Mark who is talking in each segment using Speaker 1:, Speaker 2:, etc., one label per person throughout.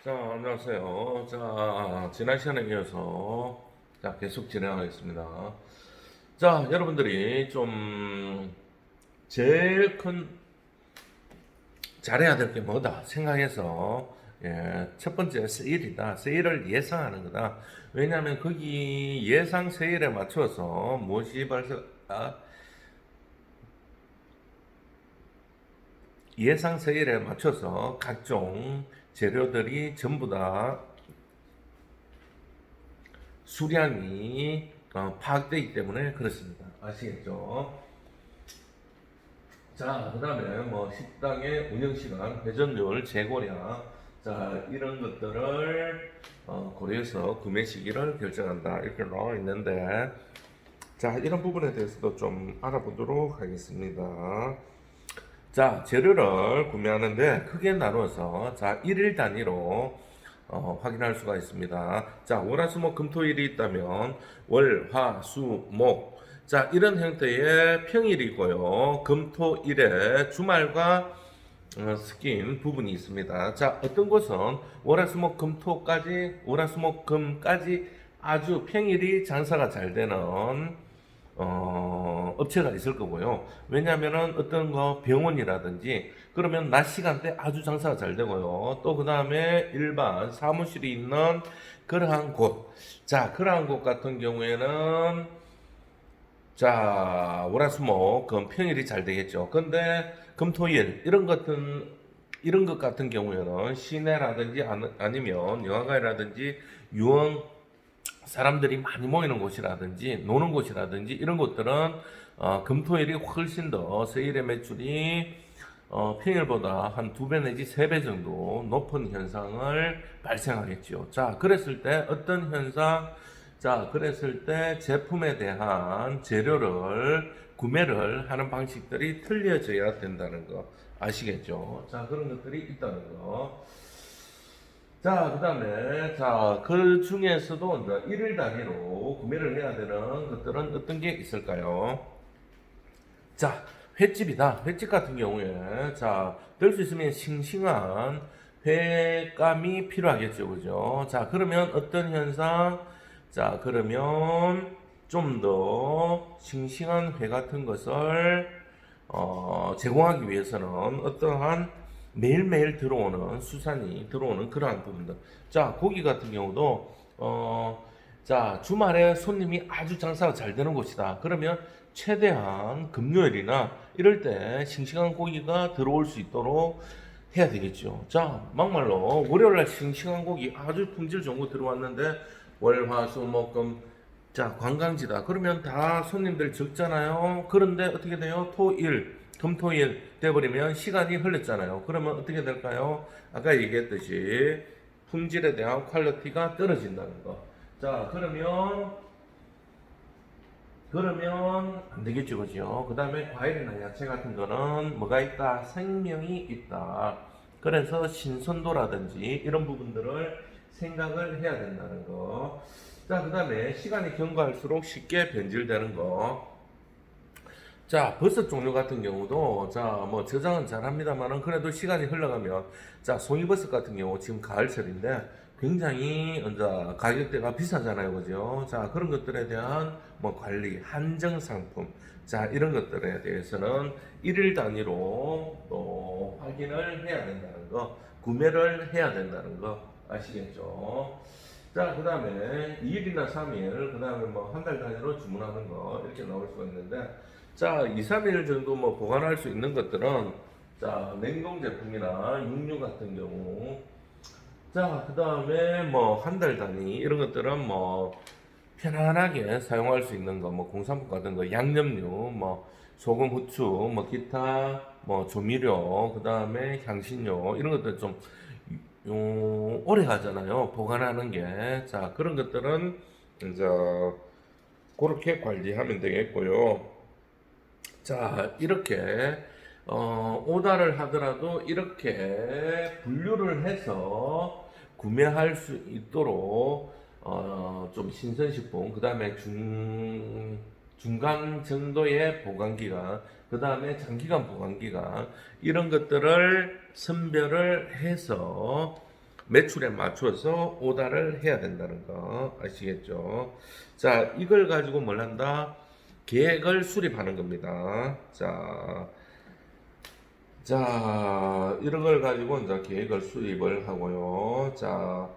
Speaker 1: 자, 안녕하세요. 자, 지난 시간에 이어서 계속 진행하겠습니다. 자, 여러분들이 좀 제일 큰 잘해야 될 게 뭐다 생각해서 첫 번째 세일이다. 세일을 예상하는 거다. 왜냐하면 거기 예상 세일에 맞춰서 무엇이 예상 세일에 맞춰서 각종 재료들이 전부 다 수량이 파악되기 때문에 그렇습니다. 아시겠죠? 자, 그 다음에 뭐 식당의 운영시간, 회전율, 재고량, 자, 이런 것들을 고려해서 구매 시기를 결정한다. 이렇게 나와 있는데, 자, 이런 부분에 대해서도 좀 알아보도록 하겠습니다. 자, 재료를 구매하는데 크게 나눠서 자, 일일 단위로 확인할 수가 있습니다. 자, 월화수목금토일이 있다면 월, 화, 수, 목. 자, 이런 형태의 평일이고요. 금토일에 주말과 스킨 부분이 있습니다. 자, 어떤 곳은 월화수목금까지 아주 평일이 장사가 잘 되는 업체가 있을 거고요. 왜냐하면은 어떤 거 병원이라든지 그러면 낮 시간대 아주 장사가 잘 되고요. 또 그 다음에 일반 사무실이 있는 그러한 곳. 자, 그러한 곳 같은 경우에는 자, 월화수목 금 평일이 잘 되겠죠. 근데 금토일 이런 것 같은 경우에는 시내라든지 아니면 영화관이라든지 유흥 사람들이 많이 모이는 곳이라든지 노는 곳이라든지 이런 곳들은 금토일이 훨씬 더 세일의 매출이 평일보다 한 2배 내지 3배 정도 높은 현상을 발생하겠죠. 자, 그랬을 때 어떤 현상? 자, 그랬을 때 제품에 대한 재료를 구매를 하는 방식들이 틀려져야 된다는 거 아시겠죠? 자, 그런 것들이 있다는 거. 자, 그 다음에, 자, 그 중에서도 이제 일일 단위로 구매를 해야 되는 것들은 어떤 게 있을까요? 자, 횟집이다. 횟집 같은 경우에, 자, 될 수 있으면 싱싱한 회감이 필요하겠죠. 그죠? 자, 그러면 어떤 현상? 자, 그러면 좀 더 싱싱한 회 같은 것을, 제공하기 위해서는 어떠한 매일매일 들어오는 수산이 들어오는 그러한 부분들. 자, 고기 같은 경우도 자, 주말에 손님이 아주 장사가 잘 되는 곳이다. 그러면 최대한 금요일이나 이럴 때 싱싱한 고기가 들어올 수 있도록 해야 되겠죠. 자, 막말로 월요일날 싱싱한 고기 아주 품질 좋은 거 들어왔는데 월, 화, 수, 목, 금 자, 관광지다. 그러면 다 손님들 적잖아요. 그런데 어떻게 돼요? 토일, 금토일 돼버리면 시간이 흘렀잖아요. 그러면 어떻게 될까요? 아까 얘기했듯이 품질에 대한 퀄리티가 떨어진다는 거. 자, 그러면 안 되겠죠, 그죠? 그 다음에 과일이나 야채 같은 거는 뭐가 있다? 생명이 있다. 그래서 신선도라든지 이런 부분들을 생각을 해야 된다는 거. 자, 그 다음에 시간이 경과할수록 쉽게 변질되는 거. 자, 버섯 종류 같은 경우도, 자, 뭐, 저장은 잘 합니다만은, 그래도 시간이 흘러가면, 자, 송이버섯 같은 경우, 지금 가을철인데, 굉장히, 이제, 가격대가 비싸잖아요. 그죠? 자, 그런 것들에 대한, 뭐, 관리, 한정 상품, 자, 이런 것들에 대해서는 일일 단위로 또 확인을 해야 된다는 거, 구매를 해야 된다는 거, 아시겠죠? 자, 그 다음에 2일이나 3일, 그 다음에 뭐, 한 달 단위로 주문하는 거, 이렇게 나올 수가 있는데, 자, 2, 3일 정도 뭐 보관할 수 있는 것들은 자, 냉동 제품이나 육류 같은 경우 자, 그 다음에 뭐 한 달 단위 이런 것들은 뭐 편안하게 사용할 수 있는 거, 뭐 공산품 같은 거, 양념류, 뭐 소금, 후추, 뭐 기타, 뭐 조미료, 그 다음에 향신료 이런 것들 좀 오래 가잖아요. 보관하는 게. 자, 그런 것들은 이제 그렇게 관리하면 되겠고요. 자, 이렇게 오다를 하더라도 이렇게 분류를 해서 구매할 수 있도록 좀 신선식품, 그 다음에 중간 정도의 보관기간, 그 다음에 장기간 보관기간 이런 것들을 선별을 해서 매출에 맞춰서 오다를 해야 된다는 거 아시겠죠? 자, 이걸 가지고 뭘 한다? 계획을 수립하는 겁니다. 이런 걸 가지고 이제 계획을 수립을 하고요. 자,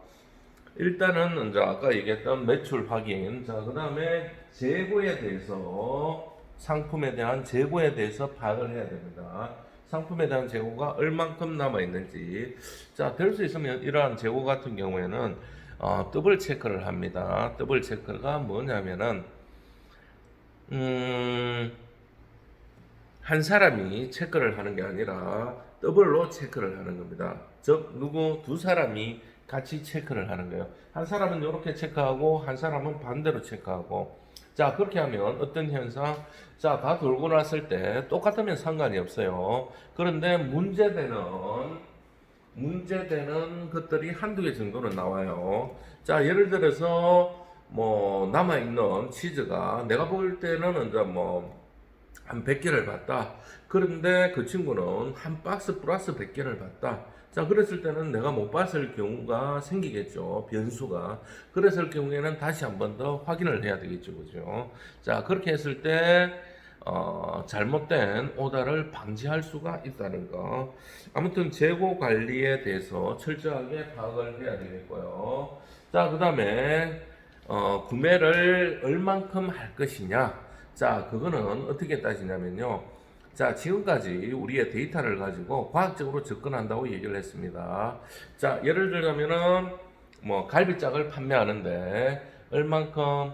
Speaker 1: 일단은 이제 아까 얘기했던 매출 확인. 자, 그 다음에 재고에 대해서 상품에 대한 재고에 대해서 파악을 해야 됩니다. 상품에 대한 재고가 얼만큼 남아 있는지. 자, 될 수 있으면 이러한 재고 같은 경우에는 더블 체크를 합니다. 더블 체크가 뭐냐면은 한 사람이 체크를 하는 게 아니라 더블로 체크를 하는 겁니다. 즉 두 사람이 같이 체크를 하는 거예요. 한 사람은 이렇게 체크하고 한 사람은 반대로 체크하고. 자, 그렇게 하면 어떤 현상? 자, 다 돌고 났을 때 똑같으면 상관이 없어요. 그런데 문제되는 것들이 한두 개 정도는 나와요. 자, 예를 들어서 뭐 남아있는 치즈가 내가 볼 때는 이제 뭐 한 100개를 봤다. 그런데 그 친구는 한 박스 플러스 100개를 봤다. 자, 그랬을 때는 내가 못 봤을 경우가 생기겠죠. 변수가. 그랬을 경우에는 다시 한 번 더 확인을 해야 되겠죠. 그죠? 자, 그렇게 했을 때, 잘못된 오다를 방지할 수가 있다는 거. 아무튼 재고 관리에 대해서 철저하게 파악을 해야 되겠고요. 자, 그 다음에, 구매를 얼만큼 할 것이냐. 자, 그거는 어떻게 따지냐면요. 자, 지금까지 우리의 데이터를 가지고 과학적으로 접근한다고 얘기를 했습니다. 자, 예를 들자면은 뭐 갈비짝을 판매하는데 얼만큼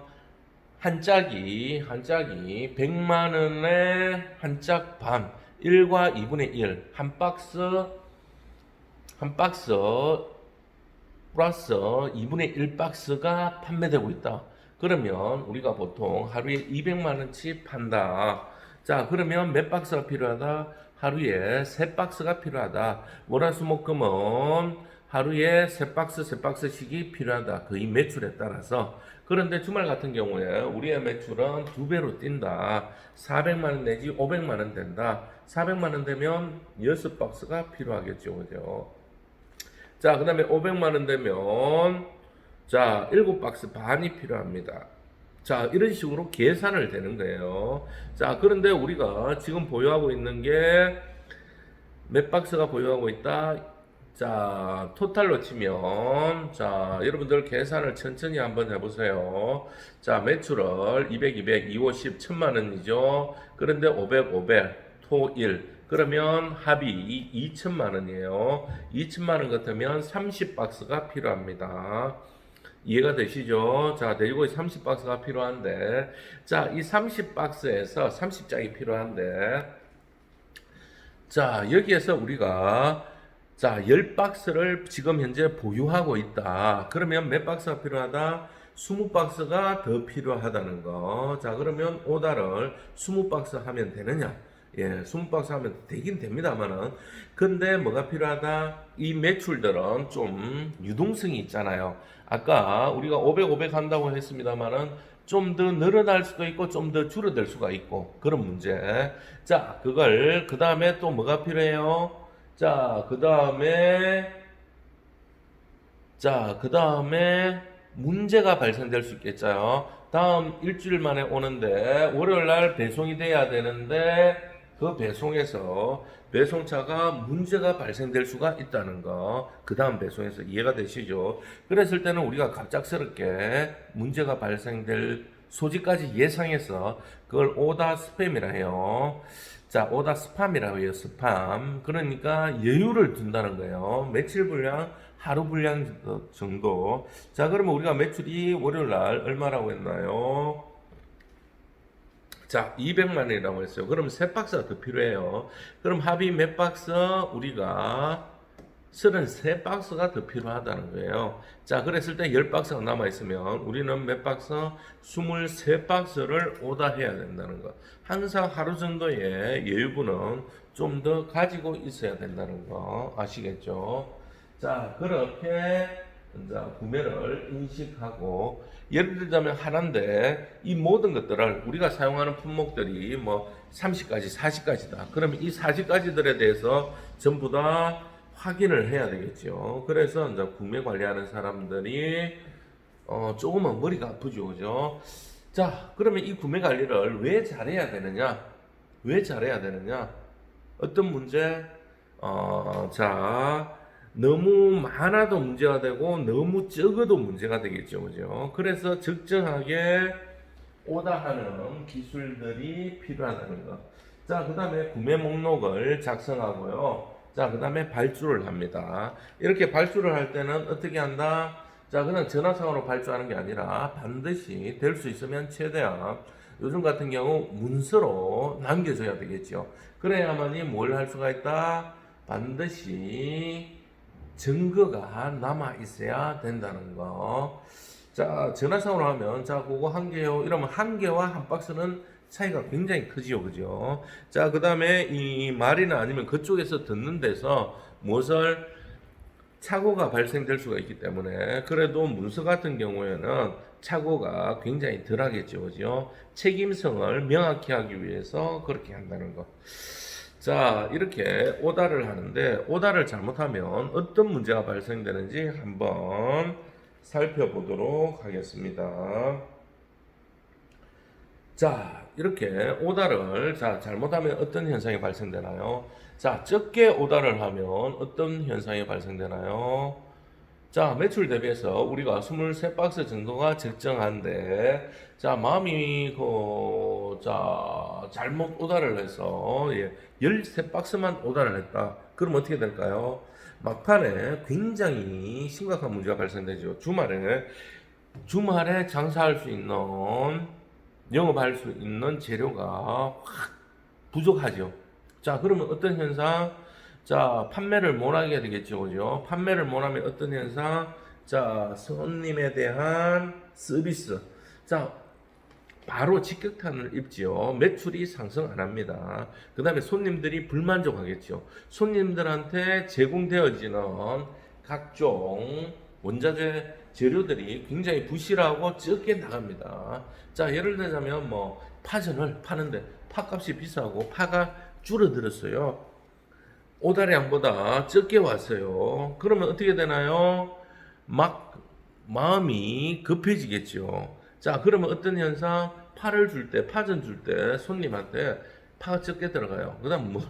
Speaker 1: 한 짝이 100만 원에 한 짝 반, 1과 2분의 1, 한 박스 플러스 2분의 1 박스가 판매되고 있다. 그러면 우리가 보통 하루에 200만 원치 판다. 자, 그러면 몇 박스가 필요하다? 하루에 3박스가 필요하다. 월화수목금은 하루에 3박스씩이 필요하다. 그 이 매출에 따라서. 그런데 주말 같은 경우에 우리의 매출은 2배로 뛴다. 400만 원 내지 500만 원 된다. 400만 원 되면 6박스가 필요하겠죠. 그죠? 자, 그 다음에 500만 원 되면 자, 7박스 반이 필요합니다. 자, 이런 식으로 계산을 되는 거예요. 자, 그런데 우리가 지금 보유하고 있는 게 몇 박스가 보유하고 있다? 자, 토탈로 치면, 자, 여러분들 계산을 천천히 한번 해보세요. 자, 매출을 200, 200, 250, 1000만 원이죠. 그런데 500, 토 1. 그러면 합이 2천만 원이에요. 2천만 원 같으면 30박스가 필요합니다. 이해가 되시죠? 자, 돼지고기 30박스가 필요한데, 자, 이 30박스에서 30장이 필요한데, 자, 여기에서 우리가, 자, 10박스를 지금 현재 보유하고 있다. 그러면 몇 박스가 필요하다? 20박스가 더 필요하다는 거. 자, 그러면 오다를 20박스 하면 되느냐? 예, 20박스 하면 되긴 됩니다만은. 근데 뭐가 필요하다? 이 매출들은 좀 유동성이 있잖아요. 아까 우리가 500 한다고 했습니다만은 좀 더 늘어날 수도 있고 좀 더 줄어들 수가 있고 그런 문제. 자, 그 다음에 또 뭐가 필요해요? 자, 그 다음에 문제가 발생될 수 있겠죠. 다음 일주일 만에 오는데 월요일 날 배송이 돼야 되는데 그 배송에서 배송차가 문제가 발생될 수가 있다는 거. 그 다음 배송에서 이해가 되시죠? 그랬을 때는 우리가 갑작스럽게 문제가 발생될 소지까지 예상해서 그걸 오다 스팸이라 해요. 자, 오다 스팸이라고 해요. 스팸. 그러니까 여유를 둔다는 거예요. 며칠 분량, 하루 분량 정도. 자, 그러면 우리가 매출이 월요일 날 얼마라고 했나요? 자, 200만 원이라고 했어요. 그럼 3박스가 더 필요해요. 그럼 합이 몇 박스? 우리가 33박스가 더 필요하다는 거예요. 자, 그랬을 때 10박스가 남아있으면 우리는 몇 박스? 23박스를 오다해야 된다는 거. 항상 하루 정도의 여유분은 좀 더 가지고 있어야 된다는 거 아시겠죠? 자, 그렇게 이제 구매를 인식하고 예를 들자면 하나인데 이 모든 것들을 우리가 사용하는 품목들이 뭐 30가지, 40가지다. 그러면 이 40가지들에 대해서 전부 다 확인을 해야 되겠죠. 그래서 이제 구매 관리하는 사람들이 조금은 머리가 아프죠, 그죠? 자, 그러면 이 구매 관리를 왜 잘해야 되느냐? 왜 잘해야 되느냐? 어떤 문제? 자, 너무 많아도 문제가 되고 너무 적어도 문제가 되겠죠, 그죠? 그래서 적정하게 오다하는 기술들이 필요하다는 거. 자, 그 다음에 구매 목록을 작성하고요. 자, 그 다음에 발주를 합니다. 이렇게 발주를 할 때는 어떻게 한다? 자, 그냥 전화상으로 발주하는 게 아니라 반드시 될 수 있으면 최대한 요즘 같은 경우 문서로 남겨줘야 되겠죠. 그래야만이 뭘 할 수가 있다? 반드시 증거가 남아 있어야 된다는 거. 자, 전화상으로 하면, 자, 그거 한 개요. 이러면 한 개와 한 박스는 차이가 굉장히 크지요. 그죠? 자, 그 다음에 이 말이나 아니면 그쪽에서 듣는 데서 무엇을 착오가 발생될 수가 있기 때문에 그래도 문서 같은 경우에는 착오가 굉장히 덜 하겠죠. 그죠? 책임성을 명확히 하기 위해서 그렇게 한다는 거. 자, 이렇게 오다를 하는데 오다를 잘못하면 어떤 문제가 발생되는지 한번 살펴보도록 하겠습니다. 자, 이렇게 오다를 잘못하면 어떤 현상이 발생되나요? 자, 적게 오다를 하면 어떤 현상이 발생되나요? 자, 매출 대비해서 우리가 23박스 정도가 적정한데, 자, 마음이, 잘못 오다를 해서, 13박스만 오다를 했다. 그럼 어떻게 될까요? 막판에 굉장히 심각한 문제가 발생되죠. 주말에 장사할 수 있는, 영업할 수 있는 재료가 확 부족하죠. 자, 그러면 어떤 현상? 자, 판매를 못하게 되겠죠. 그죠? 판매를 못하면 어떤 현상? 자, 손님에 대한 서비스. 자, 바로 직격탄을 입지요. 매출이 상승 안 합니다. 그 다음에 손님들이 불만족하겠죠. 손님들한테 제공되어지는 각종 원자재 재료들이 굉장히 부실하고 적게 나갑니다. 자, 예를 들자면 뭐 파전을 파는데 파값이 비싸고 파가 줄어들었어요. 오다량보다 적게 왔어요. 그러면 어떻게 되나요? 막 마음이 급해지겠죠. 자, 그러면 어떤 현상? 파를 줄 때, 파전 줄 때 손님한테 파가 적게 들어가요. 그다음 뭐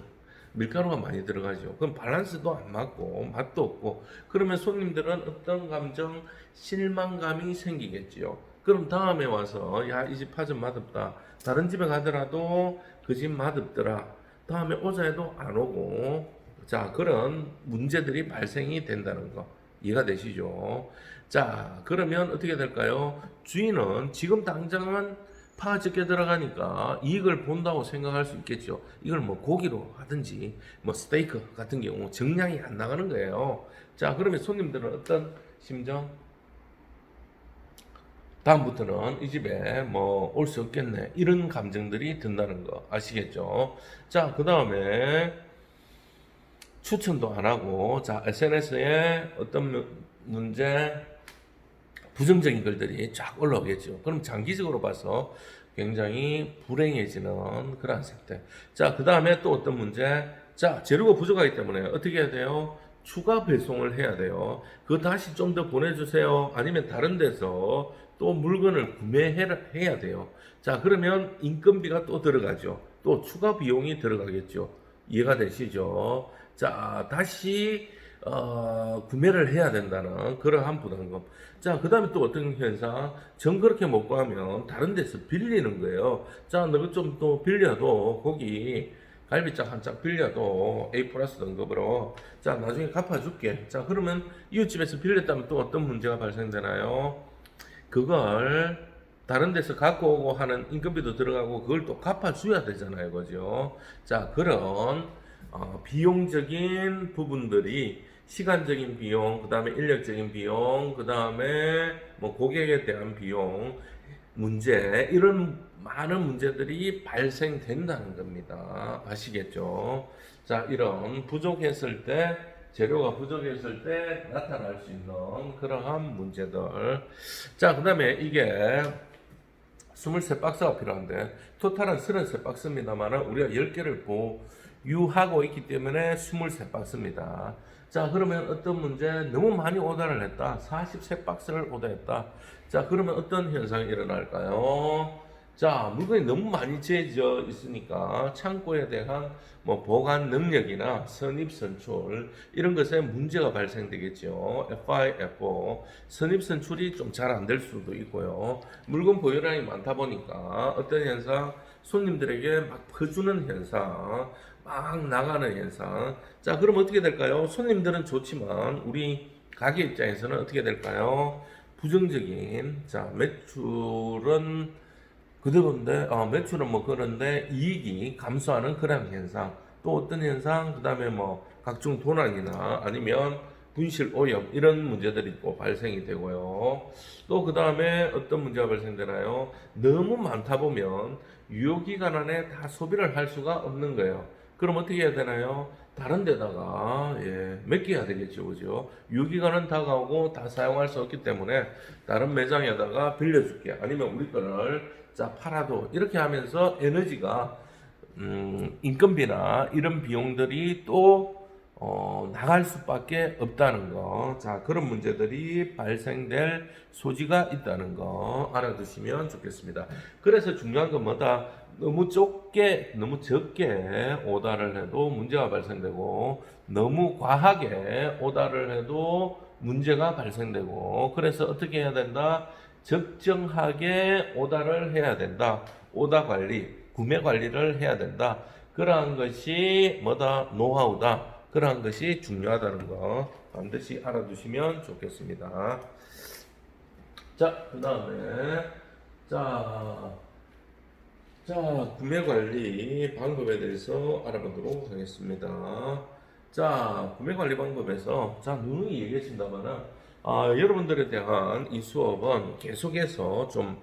Speaker 1: 밀가루가 많이 들어가죠. 그럼 밸런스도 안 맞고 맛도 없고 그러면 손님들은 어떤 감정? 실망감이 생기겠지요. 그럼 다음에 와서 야, 이 집 파전 맛없다. 다른 집에 가더라도 그 집 맛없더라. 다음에 오자 해도 안 오고 자, 그런 문제들이 발생이 된다는 거 이해가 되시죠? 자, 그러면 어떻게 될까요? 주인은 지금 당장은 파가 적게 들어가니까 이익을 본다고 생각할 수 있겠죠. 이걸 뭐 고기로 하든지 뭐 스테이크 같은 경우 정량이 안 나가는 거예요. 자, 그러면 손님들은 어떤 심정? 다음부터는 이 집에 뭐 올 수 없겠네 이런 감정들이 든다는 거 아시겠죠? 자, 그 다음에 추천도 안 하고 자, SNS에 어떤 문제 부정적인 글들이 쫙 올라오겠죠. 그럼 장기적으로 봐서 굉장히 불행해지는 그런 상태. 자, 그 다음에 또 어떤 문제? 자, 재료가 부족하기 때문에 어떻게 해야 돼요? 추가 배송을 해야 돼요. 그거 다시 좀 더 보내주세요. 아니면 다른 데서 또 물건을 구매해야 돼요. 자, 그러면 인건비가 또 들어가죠. 또 추가 비용이 들어가겠죠. 이해가 되시죠? 자, 다시 구매를 해야 된다는 그러한 부담금. 자, 그 다음에 또 어떤 현상? 정 그렇게 먹고 하면 다른 데서 빌리는 거예요. 자, 너 좀 또 빌려도 거기 갈비짝 한 짝 빌려도 A 플러스 등급으로 자, 나중에 갚아줄게. 자, 그러면 이웃집에서 빌렸다면 또 어떤 문제가 발생되나요? 그걸 다른 데서 갖고 오고 하는 인건비도 들어가고 그걸 또 갚아줘야 되잖아요. 그죠? 자, 그런 비용적인 부분들이 시간적인 비용, 그 다음에 인력적인 비용, 그 다음에 뭐 고객에 대한 비용, 문제, 이런 많은 문제들이 발생된다는 겁니다. 아시겠죠? 자, 이런 부족했을 때, 재료가 부족했을 때 나타날 수 있는 그러한 문제들. 자, 그 다음에 이게 23박스가 필요한데, 토탈은 33박스입니다만, 우리가 10개를 유하고 있기 때문에 23박스입니다. 자, 그러면 어떤 문제, 너무 많이 오더를 했다. 43박스를 오더했다. 자, 그러면 어떤 현상이 일어날까요? 자, 물건이 너무 많이 재져 있으니까 창고에 대한 뭐 보관 능력이나 선입 선출 이런 것에 문제가 발생되겠죠. FI, FO 선입 선출이 좀 잘 안 될 수도 있고요. 물건 보유량이 많다 보니까 어떤 현상, 손님들에게 막 퍼주는 현상, 막 나가는 현상. 자, 그럼 어떻게 될까요? 손님들은 좋지만 우리 가게 입장에서는 어떻게 될까요? 부정적인, 자, 매출은 그대로인데, 매출은 뭐 그런데 이익이 감소하는 그런 현상. 또 어떤 현상? 그 다음에 뭐 각종 도난이나 아니면 분실 오염 이런 문제들이 또 발생이 되고요. 또 그 다음에 어떤 문제가 발생되나요? 너무 많다 보면 유효기간 안에 다 소비를 할 수가 없는 거예요. 그럼 어떻게 해야 되나요? 다른 데다가 맡겨야 되겠죠, 그죠? 유효기간은 다가오고 다 사용할 수 없기 때문에 다른 매장에다가 빌려줄게. 아니면 우리 거를 자 팔아도 이렇게 하면서 에너지가 인건비나 이런 비용들이 또 나갈 수밖에 없다는 거. 자, 그런 문제들이 발생될 소지가 있다는 거 알아두시면 좋겠습니다. 그래서 중요한 건 뭐다? 너무 좁게, 너무 적게 오다를 해도 문제가 발생되고, 너무 과하게 오다를 해도 문제가 발생되고, 그래서 어떻게 해야 된다? 적정하게 오다를 해야 된다. 오다 관리, 구매 관리를 해야 된다. 그러한 것이 뭐다? 노하우다. 그러한 것이 중요하다는 거 반드시 알아두시면 좋겠습니다. 자, 그 다음에 자, 구매 관리 방법에 대해서 알아보도록 하겠습니다. 자, 구매 관리 방법에서 자, 누누이 얘기했습니다만은 여러분들에 대한 이 수업은 계속해서 좀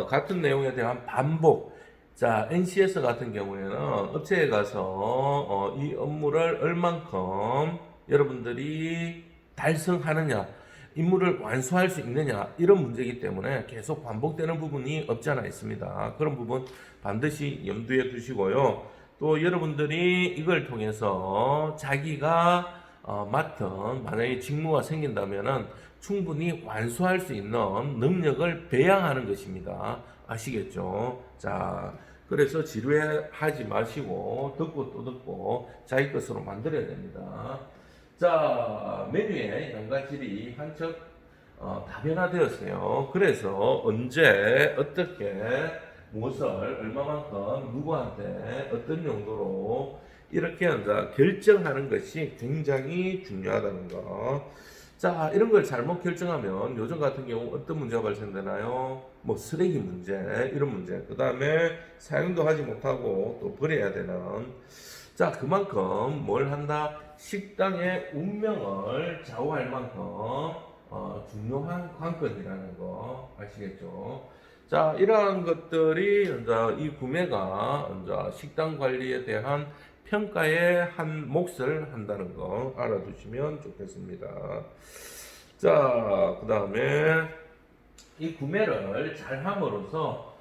Speaker 1: 같은 내용에 대한 반복. 자, NCS 같은 경우에는 업체에 가서 이 업무를 얼만큼 여러분들이 달성하느냐, 임무를 완수할 수 있느냐 이런 문제이기 때문에 계속 반복되는 부분이 없지 않아 있습니다. 그런 부분 반드시 염두에 두시고요. 또 여러분들이 이걸 통해서 자기가 맡은 만약에 직무가 생긴다면은 충분히 완수할 수 있는 능력을 배양하는 것입니다. 아시겠죠? 자, 그래서 지루해하지 마시고 듣고 또 듣고 자기 것으로 만들어야 됩니다. 자, 메뉴의 양가질이 한척 다변화되었어요. 그래서 언제 어떻게 무엇을 얼마만큼 누구한테 어떤 용도로 이렇게 이제 결정하는 것이 굉장히 중요하다는 거. 자, 이런 걸 잘못 결정하면 요즘 같은 경우 어떤 문제가 발생되나요? 뭐 쓰레기 문제, 이런 문제. 그 다음에 사용도 하지 못하고 또 버려야 되는. 자, 그만큼 뭘 한다? 식당의 운명을 좌우할 만큼 중요한 관건이라는 거 아시겠죠? 자, 이러한 것들이 이제 이 구매가 이제 식당 관리에 대한 평가에 한 몫을 한다는 거 알아두시면 좋겠습니다. 자, 그 다음에 이 구매를 잘 함으로써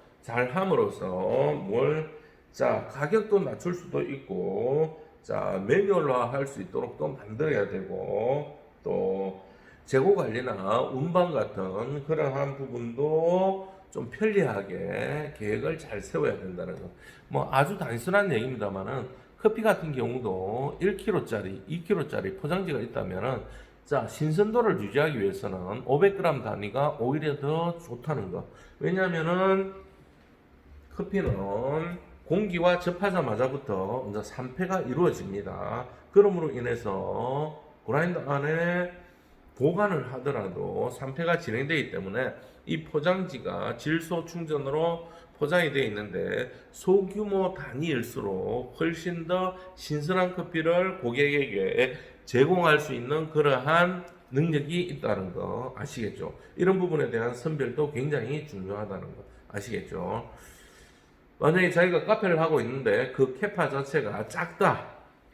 Speaker 1: 자, 가격도 낮출 수도 있고, 자, 매뉴얼화 할 수 있도록 또 만들어야 되고, 또 재고 관리나 운반 같은 그러한 부분도 좀 편리하게 계획을 잘 세워야 된다는 거. 뭐 아주 단순한 얘기입니다만은 커피 같은 경우도 1kg짜리, 2kg짜리 포장지가 있다면은 자, 신선도를 유지하기 위해서는 500g 단위가 오히려 더 좋다는 거. 왜냐면은 커피는 공기와 접하자마자부터 이제 산패가 이루어집니다. 그러므로 인해서 그라인더 안에 보관을 하더라도 산패가 진행되기 때문에 이 포장지가 질소 충전으로 포장이 되어 있는데 소규모 단위일수록 훨씬 더 신선한 커피를 고객에게 제공할 수 있는 그러한 능력이 있다는 거 아시겠죠? 이런 부분에 대한 선별도 굉장히 중요하다는 거 아시겠죠? 만약에 자기가 카페를 하고 있는데 그 캐파 자체가 작다.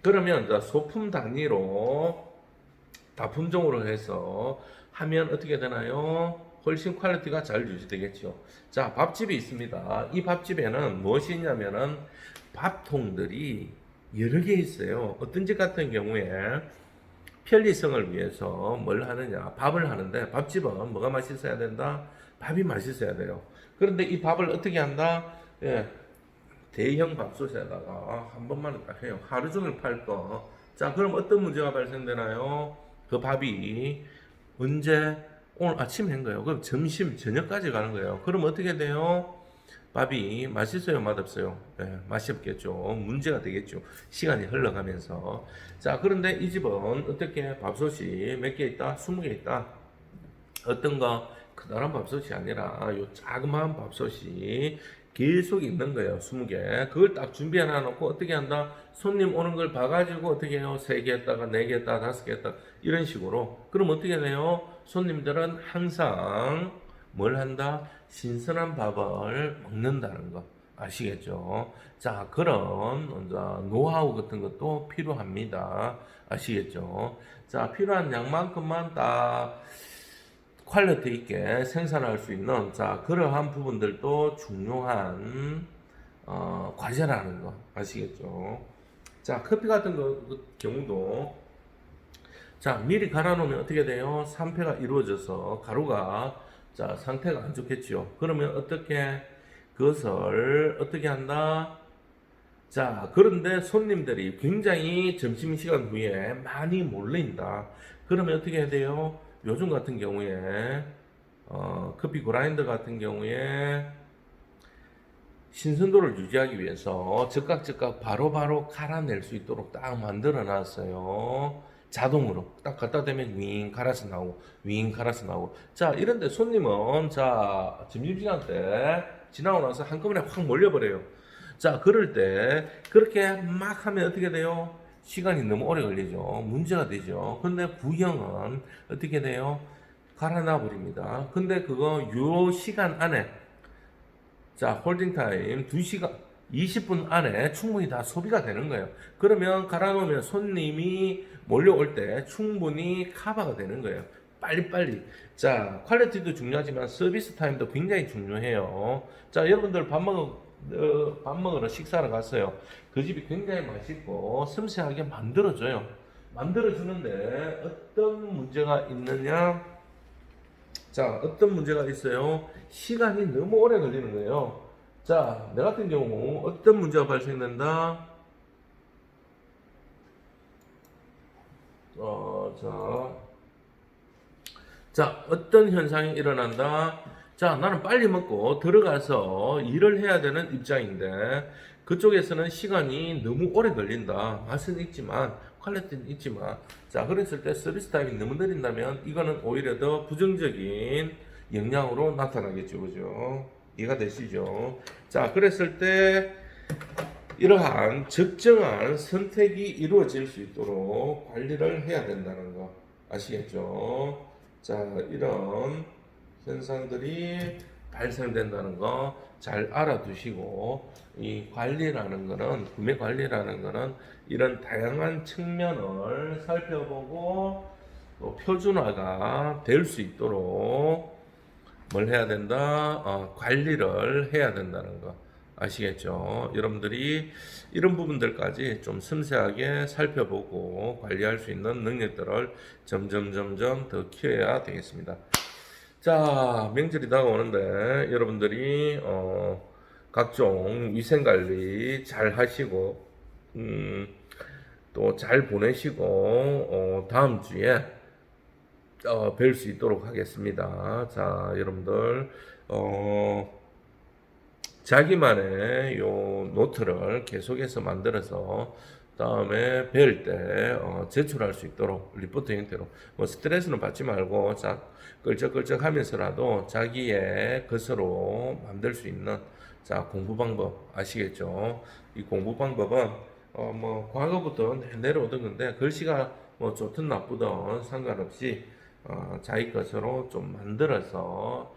Speaker 1: 그러면 이제 소품 단위로 다품종으로 해서 하면 어떻게 되나요? 훨씬 퀄리티가 잘 유지되겠죠. 자, 밥집이 있습니다. 이 밥집에는 무엇이 있냐면은 밥통들이 여러 개 있어요. 어떤 집 같은 경우에 편리성을 위해서 뭘 하느냐? 밥을 하는데 밥집은 뭐가 맛있어야 된다? 밥이 맛있어야 돼요. 그런데 이 밥을 어떻게 한다? 예, 대형 밥솥에다가 한 번만 딱 해요. 하루 종일 팔 거. 자, 그럼 어떤 문제가 발생되나요? 그 밥이 언제 오늘 아침 한 거예요. 그럼 점심, 저녁까지 가는 거예요. 그럼 어떻게 돼요? 밥이 맛있어요, 맛없어요? 네, 맛이 없겠죠. 문제가 되겠죠. 시간이 흘러가면서. 자, 그런데 이 집은 어떻게 밥솥이 몇 개 있다? 20개 있다. 어떤 거 크다란 밥솥이 아니라 요 자그마한 밥솥이 계속 있는 거예요. 20개. 그걸 딱 준비해 놔놓고 어떻게 한다? 손님 오는 걸 봐가지고 어떻게 해요? 3개 했다가 4개 했다가 5개 했다가 이런 식으로. 그럼 어떻게 돼요? 손님들은 항상 뭘 한다? 신선한 밥을 먹는다는 거. 아시겠죠? 자, 그런 노하우 같은 것도 필요합니다. 아시겠죠? 자, 필요한 양만큼만 딱 퀄리티 있게 생산할 수 있는 자 그러한 부분들도 중요한 과제라는 거 아시겠죠? 자 커피 같은 경우도 자 미리 갈아 놓으면 어떻게 돼요? 산패가 이루어져서 가루가 자 상태가 안 좋겠죠. 그러면 어떻게 그것을 어떻게 한다? 자 그런데 손님들이 굉장히 점심시간 후에 많이 몰린다. 그러면 어떻게 해야 돼요? 요즘 같은 경우에 커피 그라인더 같은 경우에 신선도를 유지하기 위해서 즉각 바로바로 갈아낼 수 있도록 딱 만들어 놨어요. 자동으로 딱 갖다 대면 윙 갈아서 나오고 윙 갈아서 나오고. 자 이런데 손님은 자 점심시간 때 지나고 나서 한꺼번에 확 몰려버려요. 자 그럴 때 그렇게 막 하면 어떻게 돼요? 시간이 너무 오래 걸리죠. 문제가 되죠. 근데 구형은 어떻게 돼요? 갈아놔 버립니다. 근데 그거 요 시간 안에 자 홀딩 타임 2시간 20분 안에 충분히 다 소비가 되는 거예요. 그러면 갈아놓으면 손님이 몰려올 때 충분히 커버가 되는 거예요. 빨리빨리. 자 퀄리티도 중요하지만 서비스 타임도 굉장히 중요해요. 자 여러분들 밥 먹으러 식사를 갔어요. 그 집이 굉장히 맛있고 섬세하게 만들어줘요. 만들어주는데 어떤 문제가 있느냐? 자, 어떤 문제가 있어요? 시간이 너무 오래 걸리는 거예요. 자, 내 같은 경우 어떤 문제가 발생된다? 자, 어떤 현상이 일어난다? 자, 나는 빨리 먹고 들어가서 일을 해야 되는 입장인데, 그쪽에서는 시간이 너무 오래 걸린다. 맛은 있지만, 퀄리티는 있지만, 자, 그랬을 때 서비스 타임이 너무 느린다면, 이거는 오히려 더 부정적인 영향으로 나타나겠죠. 그죠? 이해가 되시죠? 자, 그랬을 때, 이러한 적정한 선택이 이루어질 수 있도록 관리를 해야 된다는 거. 아시겠죠? 자, 이런 현상들이 발생된다는 거 잘 알아두시고, 이 관리라는 거는, 구매 관리라는 거는 이런 다양한 측면을 살펴보고 또 표준화가 될 수 있도록 뭘 해야 된다? 관리를 해야 된다는 거. 아시겠죠? 여러분들이 이런 부분들까지 좀 섬세하게 살펴보고 관리할 수 있는 능력들을 점점 더 키워야 되겠습니다. 자, 명절이 다가오는데 여러분들이 각종 위생 관리 잘 하시고 또 잘 보내시고 다음 주에 뵐 수 있도록 하겠습니다. 자, 여러분들 자기만의 요 노트를 계속해서 만들어서 다음에 배울 때 제출할 수 있도록 리포트 형태로 뭐 스트레스는 받지 말고 자 끌적끌적 하면서라도 자기의 것으로 만들 수 있는 자 공부 방법 아시겠죠? 이 공부 방법은 뭐 과거부터 내려오던 건데 글씨가 뭐 좋든 나쁘든 상관없이 자기 것으로 좀 만들어서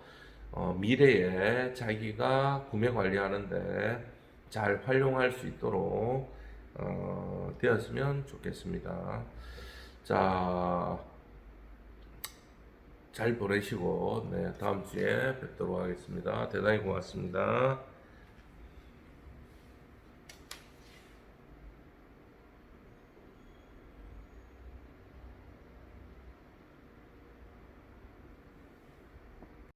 Speaker 1: 미래에 자기가 구매 관리하는데 잘 활용할 수 있도록 되었으면 좋겠습니다. 자, 잘 보내시고 네, 다음 주에 뵙도록 하겠습니다. 대단히 고맙습니다.